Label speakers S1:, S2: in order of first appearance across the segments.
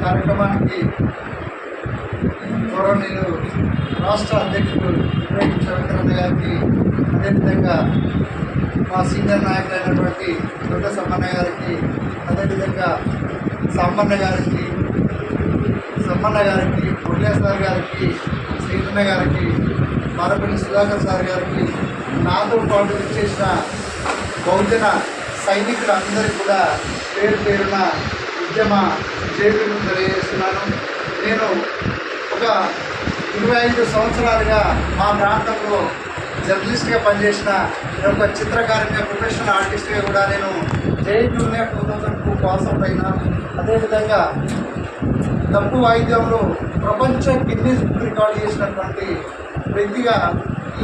S1: కార్యక్రమానికి గౌరవనీయులు రాష్ట్ర అధ్యక్షుడు శరత్చంద్ర గారికి, అదేవిధంగా మా సీనియర్ నాయకులైనటువంటి దొడ్డ సమ్మన్న గారికి, అదేవిధంగా సమ్మన్న గారికి, మురళేశ్వర్ గారికి, శ్రీకృష్ణ గారికి, మారపల్లి సుధాకర్ సార్ గారికి, నాతో పాటు చేసిన బహుజన సైనికులందరికీ కూడా పేరు పేరున ఉద్యమ జైలు తెలియజేస్తున్నాను. నేను ఒక 25 సంవత్సరాలుగా మా ప్రాంతంలో జర్నలిస్ట్గా పనిచేసిన ఒక చిత్రకారునిగా, ప్రొఫెషనల్ ఆర్టిస్ట్గా కూడా నేను జైలునే 2002 పాస్ అవుట్ అయినా. అదేవిధంగా డప్పు వాయిద్యంలో ప్రపంచ గిన్నీస్ బుక్ రికార్డు చేసినటువంటి వ్యక్తిగా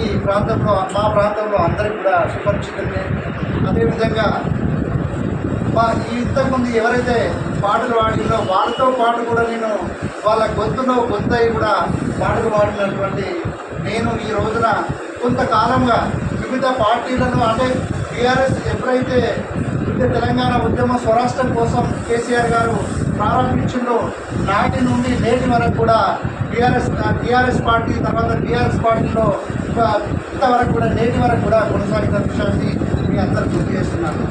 S1: ఈ ప్రాంతంలో, మా ప్రాంతంలో అందరికీ కూడా సుపరిచితమే. అదేవిధంగా ఇంతకుముందు ఎవరైతే పాటలు పాడినో వాళ్ళతో పాటు కూడా నేను వాళ్ళ గొంతులో గొంతయి కూడా పాటలు పాడినటువంటి నేను ఈ రోజున కొంతకాలంగా వివిధ పార్టీలను, అంటే టీఆర్ఎస్ ఎప్పుడైతే తెలంగాణ ఉద్యమ స్వరాష్ట్రం కోసం కేసీఆర్ గారు ప్రారంభించిందో నాటి నుండి నేటి వరకు కూడా టీఆర్ఎస్ పార్టీ, తర్వాత టీఆర్ఎస్ పార్టీలో ఇంతవరకు కూడా నేటి వరకు కూడా కొనసాగిన విషయాన్ని మీ అందరూ గుర్తు చేస్తున్నాను.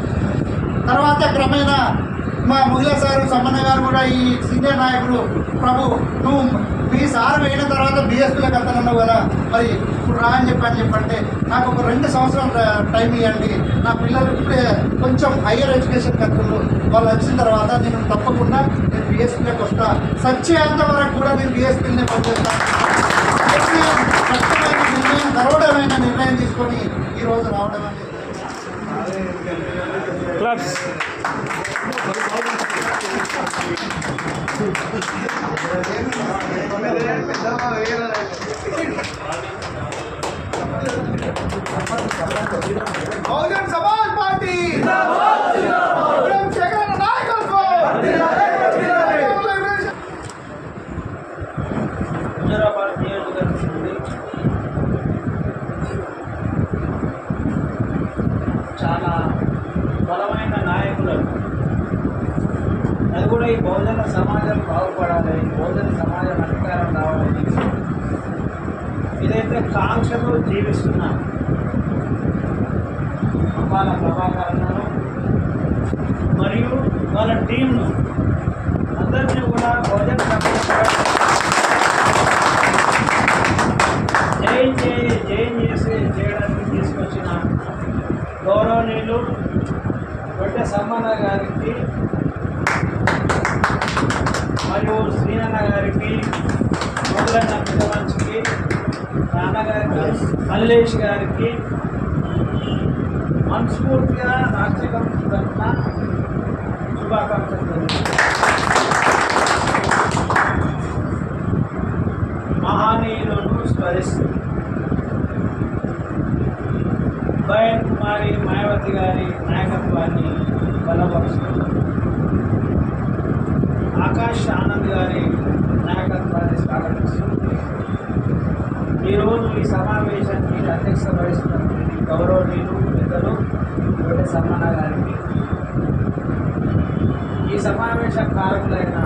S1: తర్వాత క్రమేణా మా ముగిల సారు, సమ్మన్న గారు కూడా ఈ సీనియర్ నాయకులు, ప్రభు నువ్వు మీ సార్ అయిన తర్వాత బీఎస్పీలకు వెళ్తానన్నావు కదా, మరి ఇప్పుడు రా అని చెప్పంటే నాకు ఒక 2 సంవత్సరాలు టైం ఇవ్వండి, నా పిల్లలు ఇప్పుడే కొంచెం హయ్యర్ ఎడ్యుకేషన్ కడుతున్నారు, వాళ్ళు వచ్చిన తర్వాత నేను తప్పకుండా నేను బీఎస్పీలకు వస్తా, సచ్చేంత వరకు కూడా నేను బీఎస్పీలనే పనిచేస్తాను. కష్టమైన నిర్ణయం, గౌరవమైన నిర్ణయం తీసుకొని ఈరోజు రావడం అనేది బహుజన్ సమాజ్ పార్టీ
S2: చాలా బలమైన నాయకులు, అది కూడా ఈ బహుజన సమాజం బాగుపడాలి, బహుజన సమాజం అధికారం రావాలని ఇదైతే కాంక్షతో జీవిస్తున్నాం. వాళ్ళ ప్రభాకరణ మరియు వాళ్ళ టీంను అందరినీ కూడా బహుజన చేయడానికి తీసుకొచ్చిన గౌరవనీయులు దొడ్డ సమ్మన్న గారికి మరియు శ్రీనన్న గారికి, మొదలైన పెద్ద మనిషికి, నాన్నగారికి, మల్లేష్ గారికి మనస్ఫూర్తిగా రాష్ట్రీయ కమిటీ తరఫున శుభాకాంక్షలు. మహానీయులను స్మరిస్తూ బయన్ కుమారి మాయావతి గారి నాయకత్వాన్ని బలపరుస్తూ, ఆకాష్ ఆనంద్ గారి నాయకత్వాన్ని స్వాగతిస్తూ, ఈరోజు ఈ సమావేశానికి అధ్యక్షత వహిస్తున్నటువంటి గౌరవనీయులు పెద్ద పెద్దలు కోటి సమ్మన్న గారికి, ఈ సమావేశ కారకులైన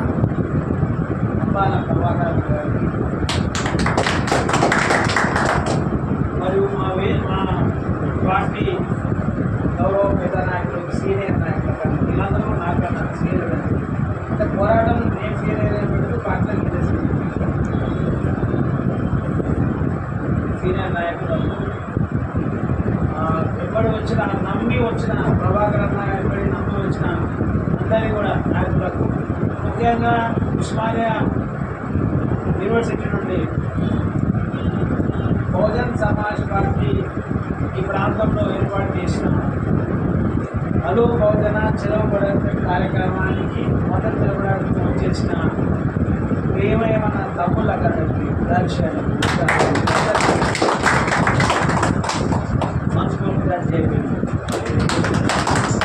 S2: అంబాల ప్రభాకర్ గారికి మరియు మా పార్టీ గౌరవ పెద్ద నాయకులు, సీనియర్ నాయకులు కానీ వీళ్ళందరూ నాకన్నా సీనియర్ అంటే పోరాటం నేను సీనియర్ అయినట్టు పార్టీలకు సీనియర్ నాయకులు ఎప్పటి వచ్చిన నమ్మి వచ్చిన ప్రభాకర్ అన్న ఎప్పటి నమ్మి వచ్చిన అందరినీ కూడా నాయకులకు, ముఖ్యంగా ఉస్మానియా యూనివర్సిటీ నుండి బహుజన్ సమాజ్ పార్టీ ఈ ప్రాంతంలో ఏర్పాటు చేసిన హలో బహుజన చెరవ పడే కార్యక్రమానికి మొదటి తెలపడానికి వచ్చేసిన ప్రియమైన తమ్ముళ్ళ గారికి దర్శనం